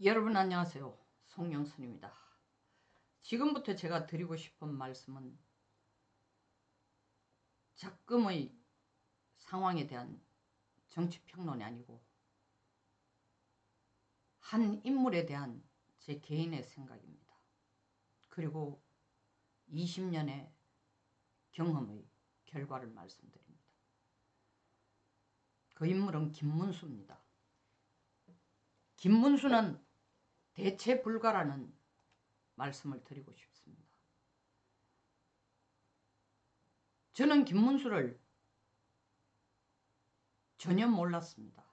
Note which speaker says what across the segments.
Speaker 1: 여러분 안녕하세요. 송영순입니다. 지금부터 제가 드리고 싶은 말씀은 작금의 상황에 대한 정치평론이 아니고 한 인물에 대한 제 개인의 생각입니다. 그리고 20년의 경험의 결과를 말씀드립니다. 그 인물은 김문수입니다. 김문수는 대체 불가라는 말씀을 드리고 싶습니다. 저는 김문수를 전혀 몰랐습니다.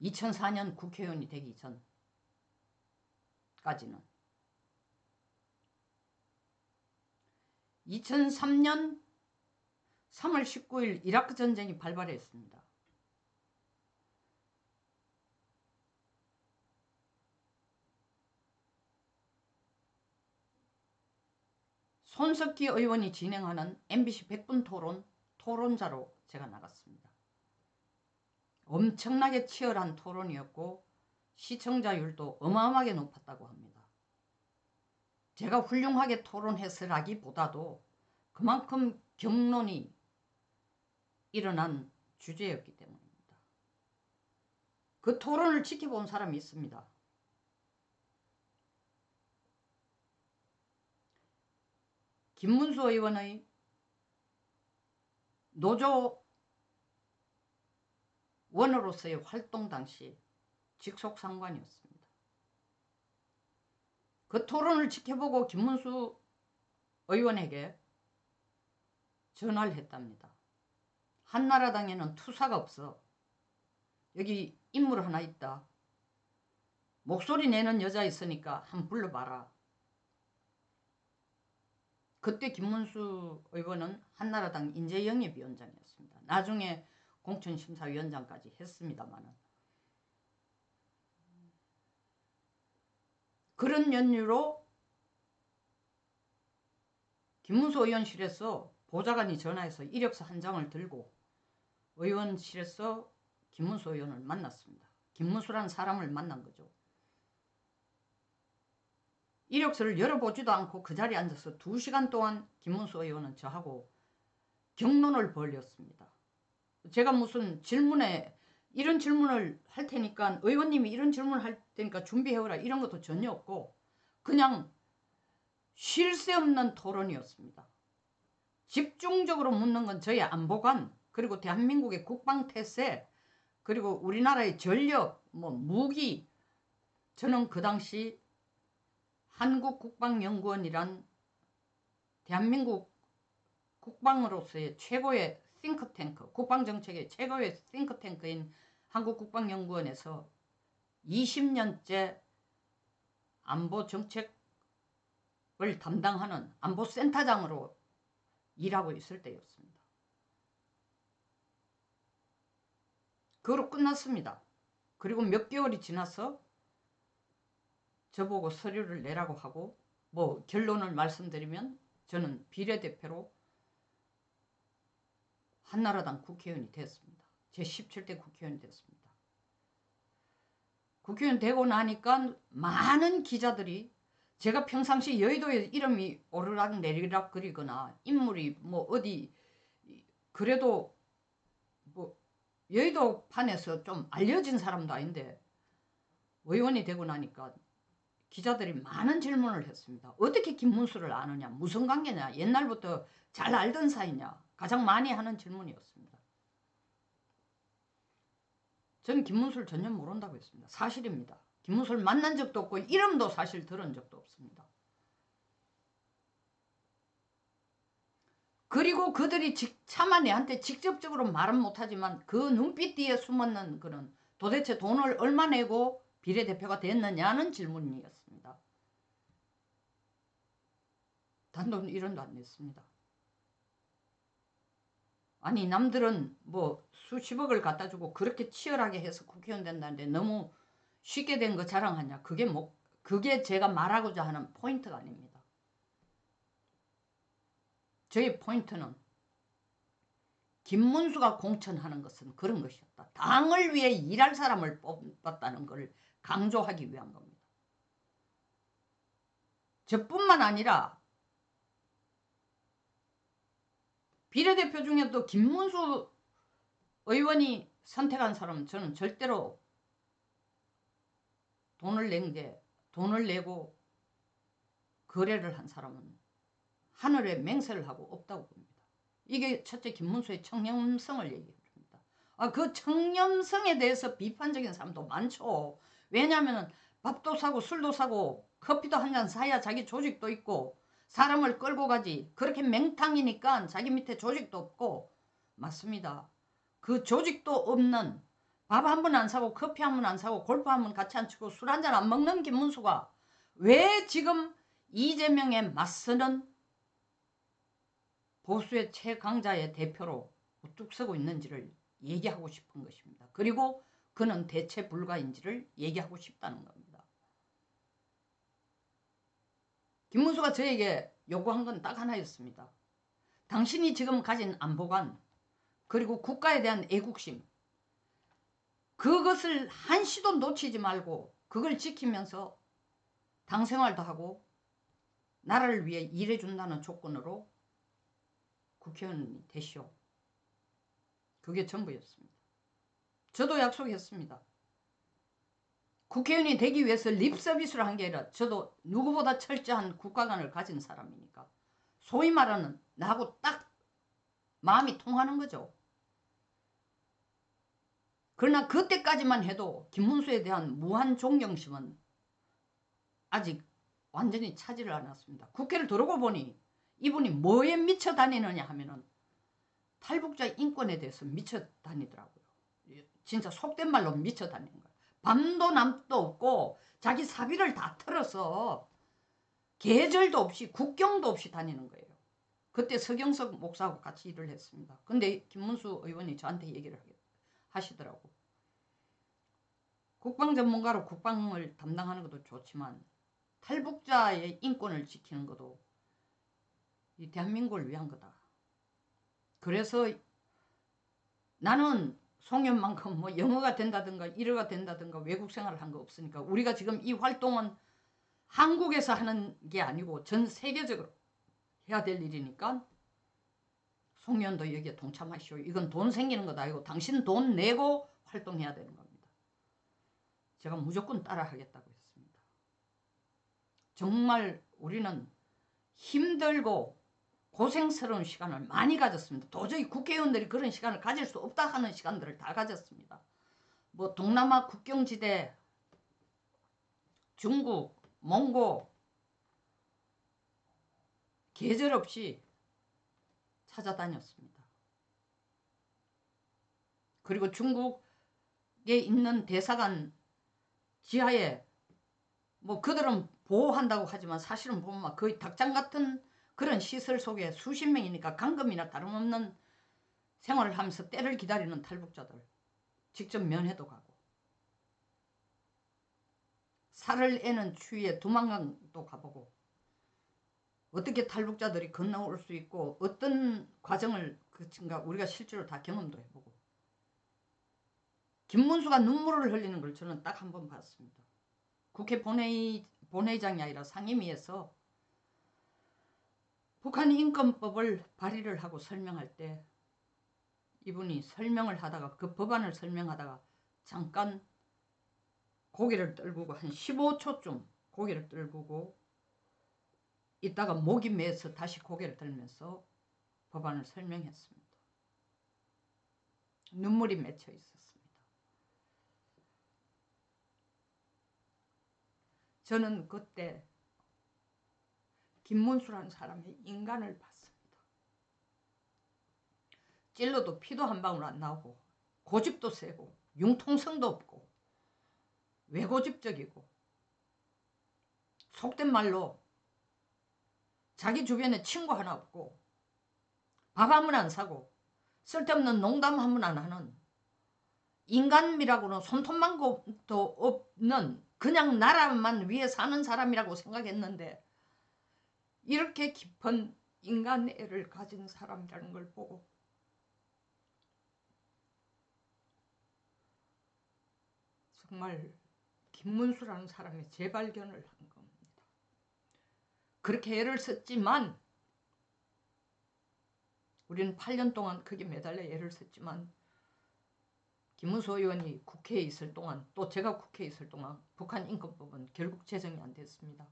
Speaker 1: 2004년 국회의원이 되기 전까지는. 2003년 3월 19일 이라크 전쟁이 발발했습니다. 손석희 의원이 진행하는 MBC 100분 토론자로 제가 나갔습니다. 엄청나게 치열한 토론이었고 시청자율도 어마어마하게 높았다고 합니다. 제가 훌륭하게 토론했으라기보다도 그만큼 격론이 일어난 주제였기 때문입니다. 그 토론을 지켜본 사람이 있습니다. 김문수 의원의 노조원으로서의 활동 당시 직속상관이었습니다. 그 토론을 지켜보고 김문수 의원에게 전화를 했답니다. 한나라당에는 투사가 없어. 여기 인물 하나 있다. 목소리 내는 여자 있으니까 한번 불러봐라. 그때 김문수 의원은 한나라당 인재영입위원장이었습니다. 나중에 공천심사위원장까지 했습니다만 그런 연유로 김문수 의원실에서 보좌관이 전화해서 이력서 한 장을 들고 의원실에서 김문수 의원을 만났습니다. 김문수라는 사람을 만난 거죠. 이력서를 열어보지도 않고 그 자리에 앉아서 2시간 동안 김문수 의원은 저하고 격론을 벌였습니다. 제가 무슨 질문에 이런 질문을 할 테니까 의원님이 이런 질문을 할 테니까 준비해오라 이런 것도 전혀 없고 그냥 쉴 새 없는 토론이었습니다. 집중적으로 묻는 건 저희 안보관 그리고 대한민국의 국방태세 그리고 우리나라의 전력 무기 저는 그 당시 한국국방연구원이란 대한민국 국방으로서의 최고의 싱크탱크 국방정책의 최고의 싱크탱크인 한국국방연구원에서 20년째 안보정책을 담당하는 안보센터장으로 일하고 있을 때였습니다. 그로 끝났습니다. 그리고 몇 개월이 지나서 저보고 서류를 내라고 하고 결론을 말씀드리면 저는 비례대표로 한나라당 국회의원이 됐습니다. 제17대 국회의원이 됐습니다. 국회의원 되고 나니까 많은 기자들이 제가 평상시 여의도에 이름이 오르락 내리락 거리거나 인물이 어디 그래도 여의도 판에서 좀 알려진 사람도 아닌데 의원이 되고 나니까 기자들이 많은 질문을 했습니다. 어떻게 김문수를 아느냐? 무슨 관계냐? 옛날부터 잘 알던 사이냐? 가장 많이 하는 질문이었습니다. 저는 김문수를 전혀 모른다고 했습니다. 사실입니다. 김문수를 만난 적도 없고 이름도 사실 들은 적도 없습니다. 그리고 그들이 차마 내한테 직접적으로 말은 못하지만 그 눈빛 뒤에 숨었는 그런 도대체 돈을 얼마 내고 비례대표가 됐느냐는 질문이었습니다. 단돈 1원도 안 냈습니다. 아니 남들은 수십억을 갖다 주고 그렇게 치열하게 해서 국회의원 된다는데 너무 쉽게 된 거 자랑하냐. 그게 제가 말하고자 하는 포인트가 아닙니다. 저희 포인트는 김문수가 공천하는 것은 그런 것이었다. 당을 위해 일할 사람을 뽑았다는 것을 강조하기 위한 겁니다. 저뿐만 아니라 비례대표 중에도 김문수 의원이 선택한 사람은 저는 절대로 돈을 내고 거래를 한 사람은 하늘에 맹세를 하고 없다고 봅니다. 이게 첫째 김문수의 청렴성을 얘기해 줍니다. 그 청렴성에 대해서 비판적인 사람도 많죠. 왜냐하면 밥도 사고 술도 사고 커피도 한 잔 사야 자기 조직도 있고 사람을 끌고 가지. 그렇게 맹탕이니까 자기 밑에 조직도 없고. 맞습니다. 그 조직도 없는, 밥 한 번 안 사고 커피 한 번 안 사고 골프 한 번 같이 안 치고 술 한 잔 안 먹는 김문수가 왜 지금 이재명에 맞서는 보수의 최강자의 대표로 우뚝 서고 있는지를 얘기하고 싶은 것입니다. 그리고 그는 대체 불가인지를 얘기하고 싶다는 겁니다. 김문수가 저에게 요구한 건 딱 하나였습니다. 당신이 지금 가진 안보관 그리고 국가에 대한 애국심, 그것을 한시도 놓치지 말고 그걸 지키면서 당 생활도 하고 나라를 위해 일해준다는 조건으로 국회의원이 되시오. 그게 전부였습니다. 저도 약속했습니다. 국회의원이 되기 위해서 립서비스를 한 게 아니라 저도 누구보다 철저한 국가관을 가진 사람이니까 소위 말하는 나하고 딱 마음이 통하는 거죠. 그러나 그때까지만 해도 김문수에 대한 무한 존경심은 아직 완전히 차지를 않았습니다. 국회를 들어오고 보니 이분이 뭐에 미쳐 다니느냐 하면은 탈북자 인권에 대해서 미쳐 다니더라고요. 진짜 속된 말로 미쳐 다니는 거예요. 밤도 남도 없고 자기 사비를 다 털어서 계절도 없이 국경도 없이 다니는 거예요. 그때 서경석 목사하고 같이 일을 했습니다. 근데 김문수 의원이 저한테 얘기를 하시더라고. 국방 전문가로 국방을 담당하는 것도 좋지만 탈북자의 인권을 지키는 것도 이 대한민국을 위한 거다. 그래서 나는 송년만큼 뭐 영어가 된다든가 일어가 된다든가 외국 생활을 한 거 없으니까 우리가 지금 이 활동은 한국에서 하는 게 아니고 전 세계적으로 해야 될 일이니까 송년도 여기에 동참하시오. 이건 돈 생기는 것 아니고 당신 돈 내고 활동해야 되는 겁니다. 제가 무조건 따라 하겠다고 했습니다. 정말 우리는 힘들고 고생스러운 시간을 많이 가졌습니다. 도저히 국회의원들이 그런 시간을 가질 수 없다 하는 시간들을 다 가졌습니다. 뭐 동남아 국경지대, 중국, 몽고 계절 없이 찾아다녔습니다. 그리고 중국에 있는 대사관 지하에 뭐 그들은 보호한다고 하지만 사실은 보면 거의 닭장 같은 그런 시설 속에 수십 명이니까 감금이나 다름없는 생활을 하면서 때를 기다리는 탈북자들 직접 면회도 가고 살을 애는 추위에 두만강도 가보고 어떻게 탈북자들이 건너올 수 있고 어떤 과정을 우리가 실제로 다 경험도 해보고 김문수가 눈물을 흘리는 걸 저는 딱 한 번 봤습니다. 국회 본회의장이 아니라 상임위에서 북한 인권법을 발의를 하고 설명할 때 이분이 설명을 하다가 그 법안을 설명하다가 잠깐 고개를 떨구고 한 15초쯤 고개를 떨구고 이따가 목이 메어서 다시 고개를 들면서 법안을 설명했습니다. 눈물이 맺혀 있었습니다. 저는 그때 김문수라는 사람의 인간을 봤습니다. 찔러도 피도 한 방울 안 나오고 고집도 세고 융통성도 없고 외고집적이고 속된 말로 자기 주변에 친구 하나 없고 밥 한 번 안 사고 쓸데없는 농담 한 번 안 하는 인간미라고는 손톱만도 없는 그냥 나라만 위해 사는 사람이라고 생각했는데 이렇게 깊은 인간애를 가진 사람이라는 걸 보고 정말 김문수라는 사람의 재발견을 한 겁니다. 그렇게 애를 썼지만 우리는 8년 동안 거기에 매달려 애를 썼지만 김문수 의원이 국회에 있을 동안 또 제가 국회에 있을 동안 북한 인권법은 결국 제정이 안 됐습니다.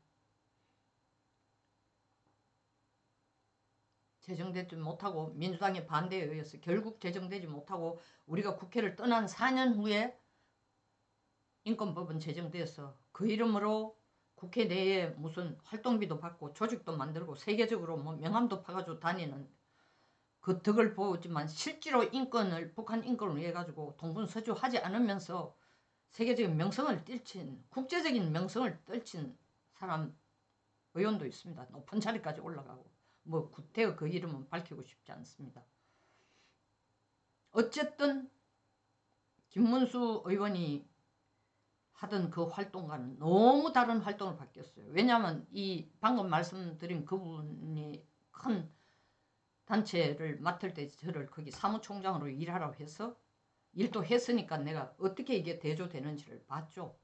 Speaker 1: 제정되지 못하고 민주당의 반대에 의해서 결국 제정되지 못하고 우리가 국회를 떠난 4년 후에 인권법은 제정되어서 그 이름으로 국회 내에 무슨 활동비도 받고 조직도 만들고 세계적으로 뭐 명함도 파가지고 다니는 그 덕을 보지만 실제로 인권을 북한 인권을 위해 가지고 동분서주하지 않으면서 세계적인 명성을 떨친 국제적인 명성을 떨친 사람 의원도 있습니다. 높은 자리까지 올라가고 뭐 구태여 그 이름은 밝히고 싶지 않습니다. 어쨌든 김문수 의원이 하던 그 활동과는 너무 다른 활동을 바뀌었어요. 왜냐하면 이 방금 말씀드린 그분이 큰 단체를 맡을 때 저를 거기 사무총장으로 일하라고 해서 일도 했으니까 내가 어떻게 이게 대조되는지를 봤죠.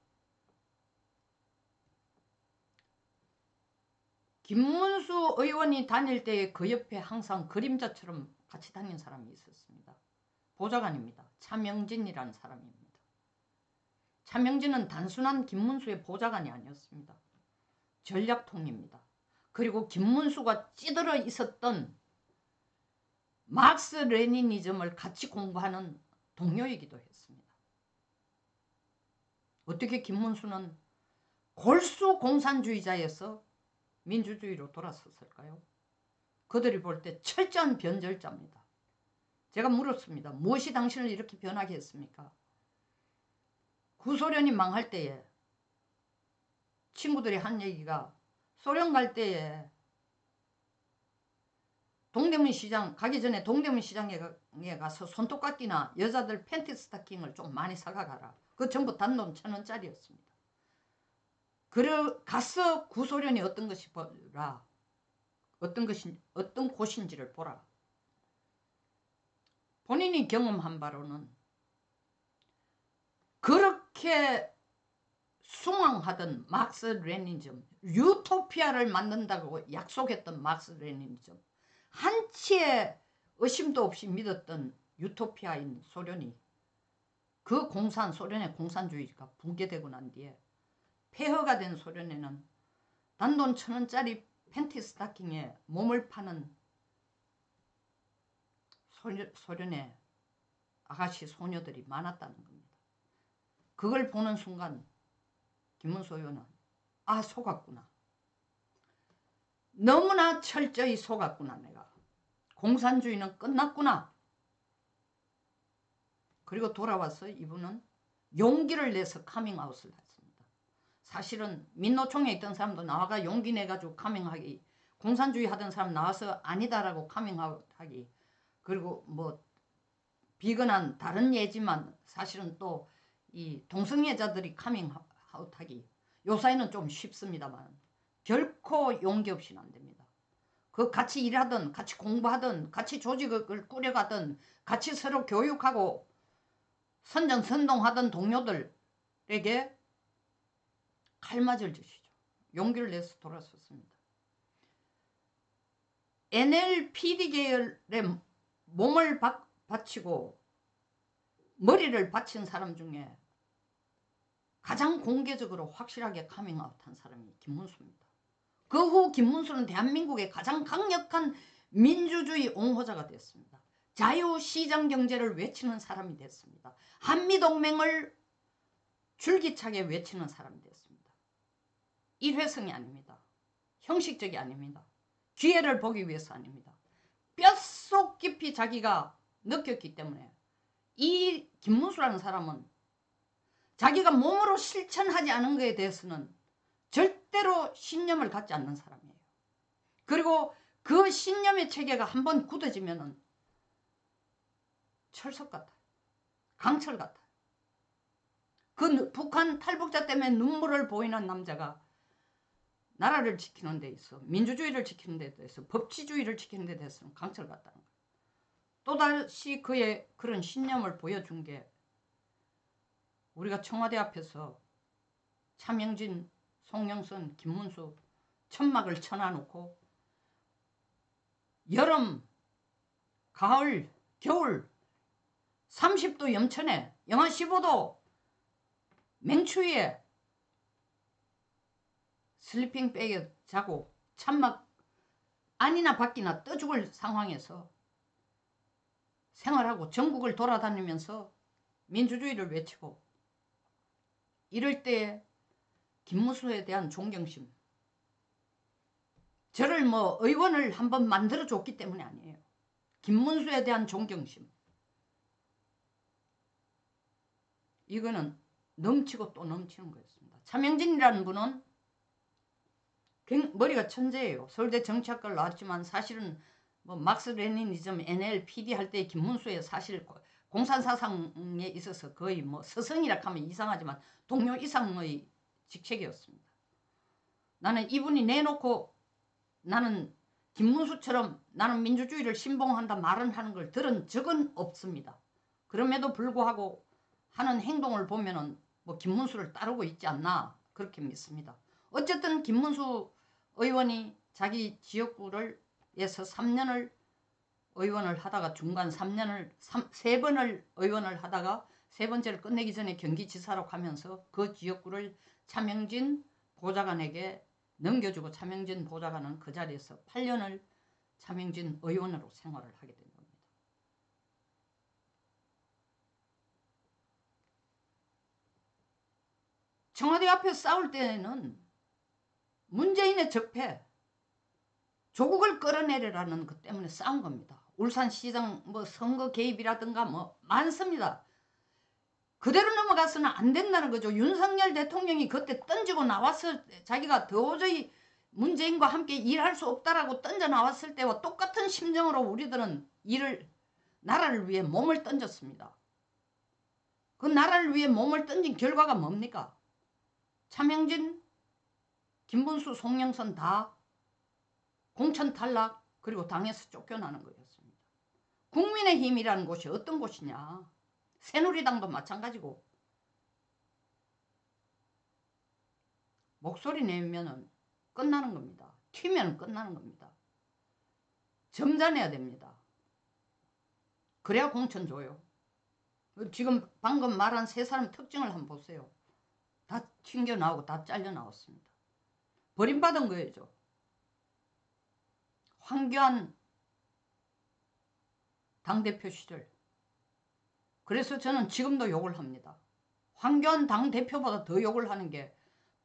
Speaker 1: 김문수 의원이 다닐 때 그 옆에 항상 그림자처럼 같이 다닌 사람이 있었습니다. 보좌관입니다. 차명진이라는 사람입니다. 차명진은 단순한 김문수의 보좌관이 아니었습니다. 전략통입니다. 그리고 김문수가 찌들어 있었던 막스 레니니즘을 같이 공부하는 동료이기도 했습니다. 어떻게 김문수는 골수 공산주의자에서 민주주의로 돌아섰을까요? 그들이 볼 때 철저한 변절자입니다. 제가 물었습니다. 무엇이 당신을 이렇게 변하게 했습니까? 구소련이 망할 때에 친구들이 한 얘기가 소련 갈 때에 동대문 시장 가기 전에 동대문 시장에 가서 손톱깎이나 여자들 팬티 스타킹을 좀 많이 사가 가라. 그 전부 단돈 1,000원짜리였습니다. 가서 구소련이 어떤 것이 보라. 어떤 곳인지를 보라. 본인이 경험한 바로는 그렇게 숭앙하던 막스 레니즘, 유토피아를 만든다고 약속했던 막스 레니즘, 한치의 의심도 없이 믿었던 유토피아인 소련이 소련의 공산주의가 붕괴되고 난 뒤에 폐허가 된 소련에는 단돈 1,000원짜리 팬티 스타킹에 몸을 파는 소련의 아가씨 소녀들이 많았다는 겁니다. 그걸 보는 순간 김문수 의원은 속았구나. 너무나 철저히 속았구나 내가. 공산주의는 끝났구나. 그리고 돌아와서 이분은 용기를 내서 카밍아웃을 했습니다. 사실은 민노총에 있던 사람도 나와가 용기 내가지고 카밍하기, 공산주의 하던 사람 나와서 아니다라고 카밍아웃하기, 그리고 뭐 비근한 다른 예지만 사실은 또 이 동성애자들이 카밍아웃하기 요 사이는 좀 쉽습니다만 결코 용기 없이는 안 됩니다. 그 같이 일하던 같이 공부하던 같이 조직을 꾸려가던 같이 서로 교육하고 선전선동하던 동료들에게 칼맞을 주시죠. 용기를 내서 돌아섰습니다. NLPD 계열의 몸을 바치고 머리를 바친 사람 중에 가장 공개적으로 확실하게 카밍아웃한 사람이 김문수입니다. 그 후 김문수는 대한민국의 가장 강력한 민주주의 옹호자가 됐습니다. 자유시장경제를 외치는 사람이 됐습니다. 한미동맹을 줄기차게 외치는 사람이 됐습니다. 일회성이 아닙니다. 형식적이 아닙니다. 기회를 보기 위해서 아닙니다. 뼛속 깊이 자기가 느꼈기 때문에 이 김문수라는 사람은 자기가 몸으로 실천하지 않은 것에 대해서는 절대로 신념을 갖지 않는 사람이에요. 그리고 그 신념의 체계가 한번 굳어지면은 철석 같아요. 강철 같아요. 그 북한 탈북자 때문에 눈물을 보이는 남자가 나라를 지키는 데 있어, 민주주의를 지키는 데 있어, 법치주의를 지키는 데 있어서는 강철 같다는 거예요. 또다시 그의 그런 신념을 보여준 게 우리가 청와대 앞에서 차명진, 송영선, 김문수 천막을 쳐놔놓고 여름, 가을, 겨울 30도 염천에 영하 15도 맹추위에 슬리핑백에 자고 천막 안이나 밖이나 떠 죽을 상황에서 생활하고 전국을 돌아다니면서 민주주의를 외치고 이럴 때 김문수에 대한 존경심, 저를 뭐 의원을 한번 만들어줬기 때문이 아니에요. 김문수에 대한 존경심, 이거는 넘치고 또 넘치는 거였습니다. 차명진이라는 분은 머리가 천재예요. 서울대 정치학과를 나왔지만 사실은 뭐 막스 레니니즘 NLPD 할 때 김문수의 사실 공산사상에 있어서 거의 뭐 스승이라 하면 이상하지만 동료 이상의 직책이었습니다. 나는 이분이 내놓고 나는 김문수처럼 나는 민주주의를 신봉한다 말은 하는 걸 들은 적은 없습니다. 그럼에도 불구하고 하는 행동을 보면은 뭐 김문수를 따르고 있지 않나 그렇게 믿습니다. 어쨌든 김문수 의원이 자기 지역구를 에서 3년을 의원을 하다가 중간 3년을 3번을 의원을 하다가 세 번째를 끝내기 전에 경기지사로 가면서 그 지역구를 차명진 보좌관에게 넘겨주고 차명진 보좌관은 그 자리에서 8년을 차명진 의원으로 생활을 하게 된 겁니다. 청와대 앞에 싸울 때는 문재인의 적폐, 조국을 끌어내려라는 것 때문에 싸운 겁니다. 울산시장 뭐 선거 개입이라든가 뭐 많습니다. 그대로 넘어가서는 안 된다는 거죠. 윤석열 대통령이 그때 던지고 나왔을 때 자기가 도저히 문재인과 함께 일할 수 없다라고 던져 나왔을 때와 똑같은 심정으로 우리들은 나라를 위해 몸을 던졌습니다. 그 나라를 위해 몸을 던진 결과가 뭡니까? 차명진, 김문수, 송영선 다 공천 탈락, 그리고 당에서 쫓겨나는 거였습니다. 국민의힘이라는 곳이 어떤 곳이냐? 새누리당도 마찬가지고 목소리 내면은 끝나는 겁니다. 튀면 끝나는 겁니다. 점잖아야 됩니다. 그래야 공천 줘요. 지금 방금 말한 세 사람 특징을 한번 보세요. 다 튕겨 나오고 다 잘려 나왔습니다. 버림받은 거예요. 황교안 당대표 시절. 그래서 저는 지금도 욕을 합니다. 황교안 당대표보다 더 욕을 하는 게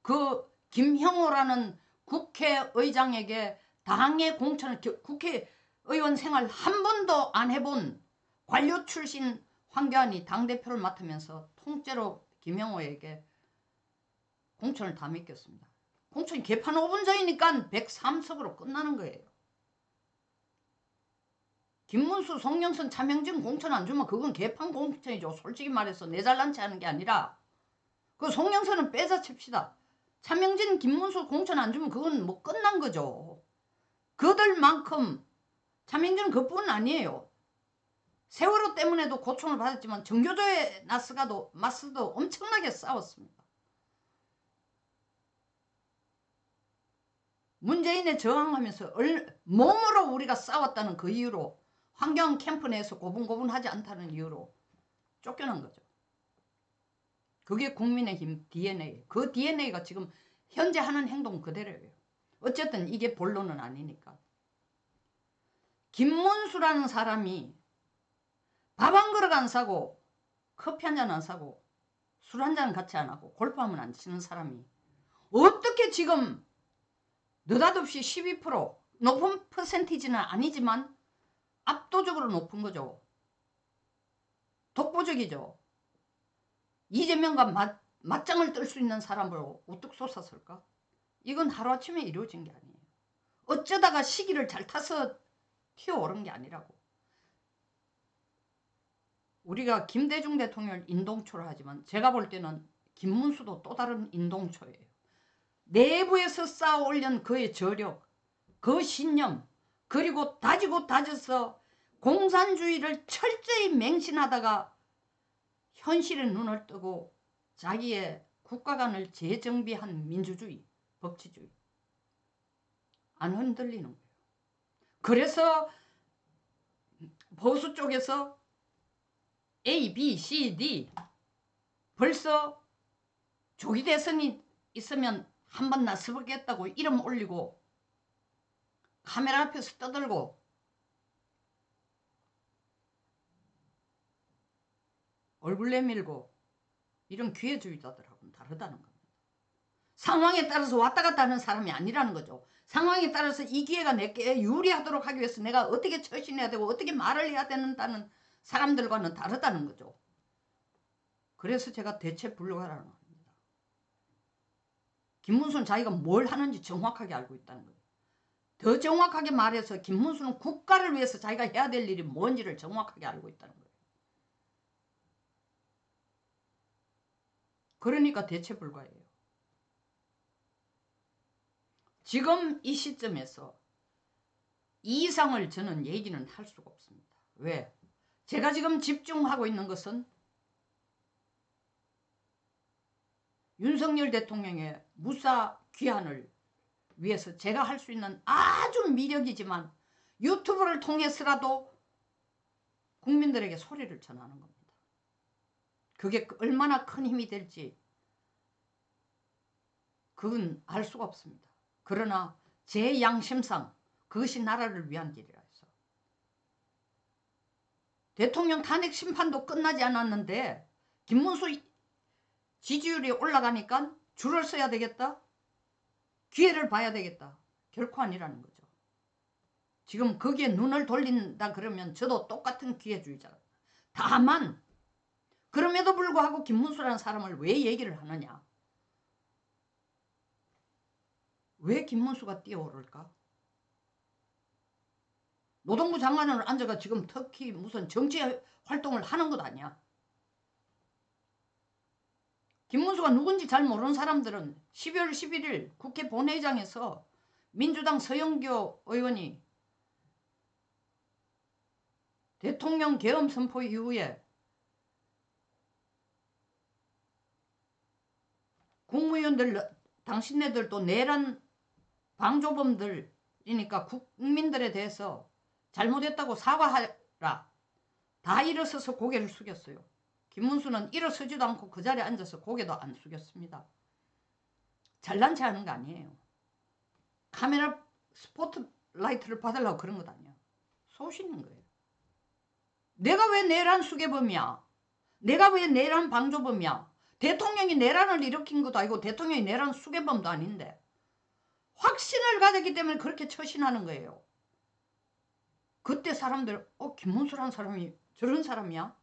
Speaker 1: 그 김형호라는 국회의장에게 당의 공천을 국회의원 생활 한 번도 안 해본 관료 출신 황교안이 당대표를 맡으면서 통째로 김형호에게 공천을 다 맡겼습니다. 공천이 개판 5분 전이니까 103석으로 끝나는 거예요. 김문수, 송영선, 차명진 공천 안 주면 그건 개판 공천이죠. 솔직히 말해서 내 잘난 체 하는 게 아니라 그 송영선은 빼자 칩시다. 차명진, 김문수 공천 안 주면 그건 뭐 끝난 거죠. 그들만큼 차명진은 그뿐 아니에요. 세월호 때문에도 고충을 받았지만 정교조의 마스도 엄청나게 싸웠습니다. 문재인에 저항하면서 몸으로 우리가 싸웠다는 그 이유로 환경 캠프 내에서 고분고분하지 않다는 이유로 쫓겨난 거죠. 그게 국민의힘 DNA. 그 DNA가 지금 현재 하는 행동 그대로예요. 어쨌든 이게 본론은 아니니까. 김문수라는 사람이 밥 한 그릇 안 사고 커피 한 잔 안 사고 술 한 잔 같이 안 하고 골프하면 안 치는 사람이 어떻게 지금 느닷없이 12% 높은 퍼센티지는 아니지만 압도적으로 높은 거죠. 독보적이죠. 이재명과 맞짱을 뜰 수 있는 사람으로 우뚝 솟았을까? 이건 하루아침에 이루어진 게 아니에요. 어쩌다가 시기를 잘 타서 튀어오른 게 아니라고. 우리가 김대중 대통령을 인동초라 하지만 제가 볼 때는 김문수도 또 다른 인동초예요. 내부에서 쌓아 올린 그의 저력, 그 신념, 그리고 다지고 다져서 공산주의를 철저히 맹신하다가 현실에 눈을 뜨고 자기의 국가관을 재정비한 민주주의, 법치주의 안 흔들리는 거예요. 그래서 보수 쪽에서 A, B, C, D 벌써 조기 대선이 있으면 한번 나서보겠다고 이름 올리고 카메라 앞에서 떠들고 얼굴 내밀고 이런 기회주의자들하고는 다르다는 겁니다. 상황에 따라서 왔다 갔다 하는 사람이 아니라는 거죠. 상황에 따라서 이 기회가 내게 유리하도록 하기 위해서 내가 어떻게 처신해야 되고 어떻게 말을 해야 된다는 사람들과는 다르다는 거죠. 그래서 제가 대체 불가라는 겁니다. 김문수는 자기가 뭘 하는지 정확하게 알고 있다는 거예요. 더 정확하게 말해서 김문수는 국가를 위해서 자기가 해야 될 일이 뭔지를 정확하게 알고 있다는 거예요. 그러니까 대체 불가예요. 지금 이 시점에서 이 이상을 저는 얘기는 할 수가 없습니다. 왜? 제가 지금 집중하고 있는 것은 윤석열 대통령의 무사 귀환을 위해서 제가 할 수 있는 아주 미력이지만 유튜브를 통해서라도 국민들에게 소리를 전하는 겁니다. 그게 얼마나 큰 힘이 될지 그건 알 수가 없습니다. 그러나 제 양심상 그것이 나라를 위한 길이라 해서 대통령 탄핵 심판도 끝나지 않았는데 김문수 지지율이 올라가니까 줄을 서야 되겠다? 기회를 봐야 되겠다. 결코 아니라는 거죠. 지금 거기에 눈을 돌린다 그러면 저도 똑같은 기회주의자. 다만 그럼에도 불구하고 김문수라는 사람을 왜 얘기를 하느냐. 왜 김문수가 뛰어오를까? 노동부 장관을 앉아가 지금 특히 무슨 정치 활동을 하는 것 아니야. 김문수가 누군지 잘 모르는 사람들은 12월 11일 국회 본회의장에서 민주당 서영교 의원이 대통령 계엄 선포 이후에 국무위원들 당신네들도 내란 방조범들이니까 국민들에 대해서 잘못했다고 사과하라. 다 일어서서 고개를 숙였어요. 김문수는 일어서지도 않고 그 자리에 앉아서 고개도 안 숙였습니다. 잘난 체 하는 거 아니에요. 카메라 스포트라이트를 받으려고 그런 것 아니야. 소신인 거예요. 내가 왜 내란 수괴범이야? 내가 왜 내란 방조범이야? 대통령이 내란을 일으킨 것도 아니고 대통령이 내란 수괴범도 아닌데 확신을 가졌기 때문에 그렇게 처신하는 거예요. 그때 사람들 김문수라는 사람이 저런 사람이야?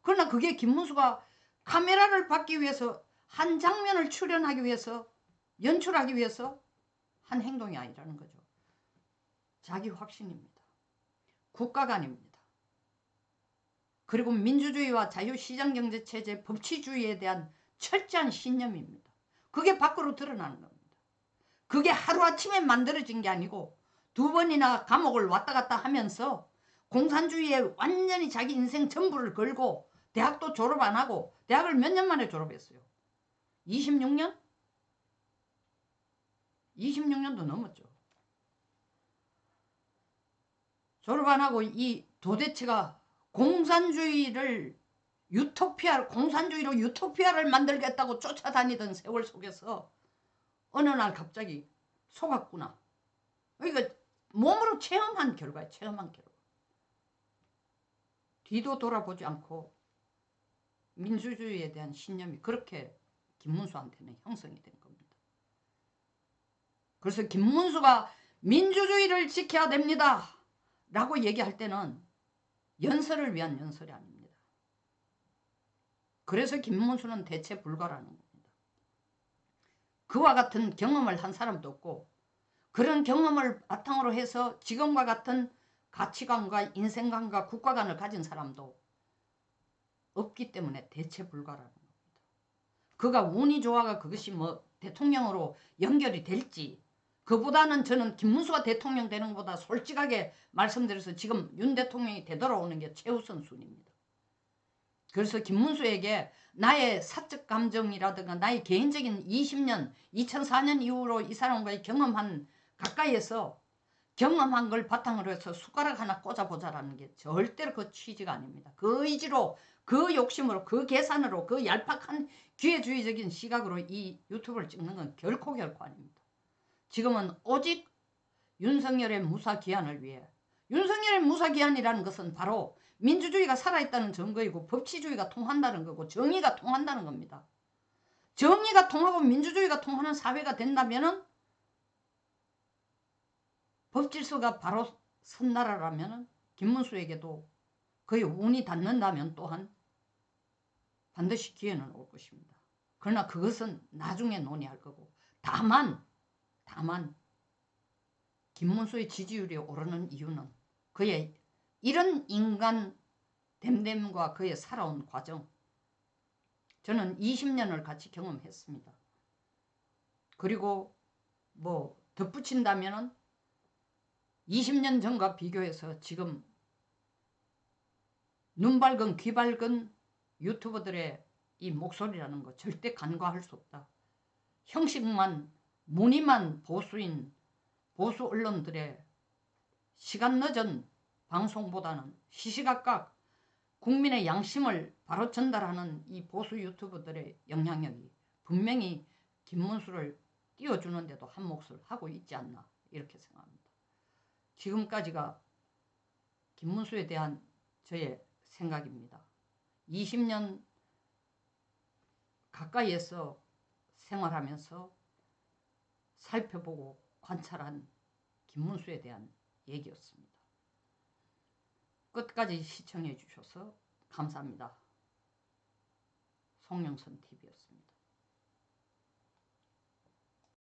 Speaker 1: 그러나 그게 김문수가 카메라를 받기 위해서 한 장면을 출연하기 위해서 연출하기 위해서 한 행동이 아니라는 거죠. 자기 확신입니다. 국가관입니다. 그리고 민주주의와 자유시장경제체제 법치주의에 대한 철저한 신념입니다. 그게 밖으로 드러나는 겁니다. 그게 하루아침에 만들어진 게 아니고 2번이나 감옥을 왔다 갔다 하면서 공산주의에 완전히 자기 인생 전부를 걸고 대학도 졸업 안 하고 대학을 몇 년 만에 졸업했어요. 26년? 26년도 넘었죠. 졸업 안 하고 이 도대체가 공산주의로 유토피아를 만들겠다고 쫓아다니던 세월 속에서 어느 날 갑자기 속았구나. 그러니까 몸으로 체험한 결과예요. 체험한 결과. 뒤도 돌아보지 않고 민주주의에 대한 신념이 그렇게 김문수한테는 형성이 된 겁니다. 그래서 김문수가 민주주의를 지켜야 됩니다 라고 얘기할 때는 연설을 위한 연설이 아닙니다. 그래서 김문수는 대체 불가라는 겁니다. 그와 같은 경험을 한 사람도 없고 그런 경험을 바탕으로 해서 지금과 같은 가치관과 인생관과 국가관을 가진 사람도 없기 때문에 대체 불가라는 겁니다. 그가 운이 좋아가 그것이 뭐 대통령으로 연결이 될지 그보다는 저는 김문수가 대통령 되는 것보다 솔직하게 말씀드려서 지금 윤 대통령이 되돌아오는 게 최우선순위입니다. 그래서 김문수에게 나의 사적 감정이라든가 나의 개인적인 20년, 2004년 이후로 이 사람과의 가까이에서 경험한 걸 바탕으로 해서 숟가락 하나 꽂아보자라는 게 절대로 그 취지가 아닙니다. 그 의지로, 그 욕심으로, 그 계산으로, 그 얄팍한 기회주의적인 시각으로 이 유튜브를 찍는 건 결코 아닙니다. 지금은 오직 윤석열의 무사기한을 위해, 윤석열의 무사기한이라는 것은 바로 민주주의가 살아있다는 증거이고 법치주의가 통한다는 거고 정의가 통한다는 겁니다. 정의가 통하고 민주주의가 통하는 사회가 된다면 법질서가 바로 선 나라라면 김문수에게도 그의 운이 닿는다면 또한 반드시 기회는 올 것입니다. 그러나 그것은 나중에 논의할 거고 다만 김문수의 지지율이 오르는 이유는 그의 이런 인간 됨됨과 그의 살아온 과정, 저는 20년을 같이 경험했습니다. 그리고 뭐 덧붙인다면 20년 전과 비교해서 지금 눈 밝은 귀 밝은 유튜버들의 이 목소리라는 거 절대 간과할 수 없다. 형식만 무늬만 보수인 보수 언론들의 시간 늦은 방송보다는 시시각각 국민의 양심을 바로 전달하는 이 보수 유튜버들의 영향력이 분명히 김문수를 띄워주는데도 한 몫을 하고 있지 않나 이렇게 생각합니다. 지금까지가 김문수에 대한 저의 생각입니다. 20년 가까이에서 생활하면서 살펴보고 관찰한 김문수에 대한 얘기였습니다. 끝까지 시청해 주셔서 감사합니다. 송영선TV였습니다.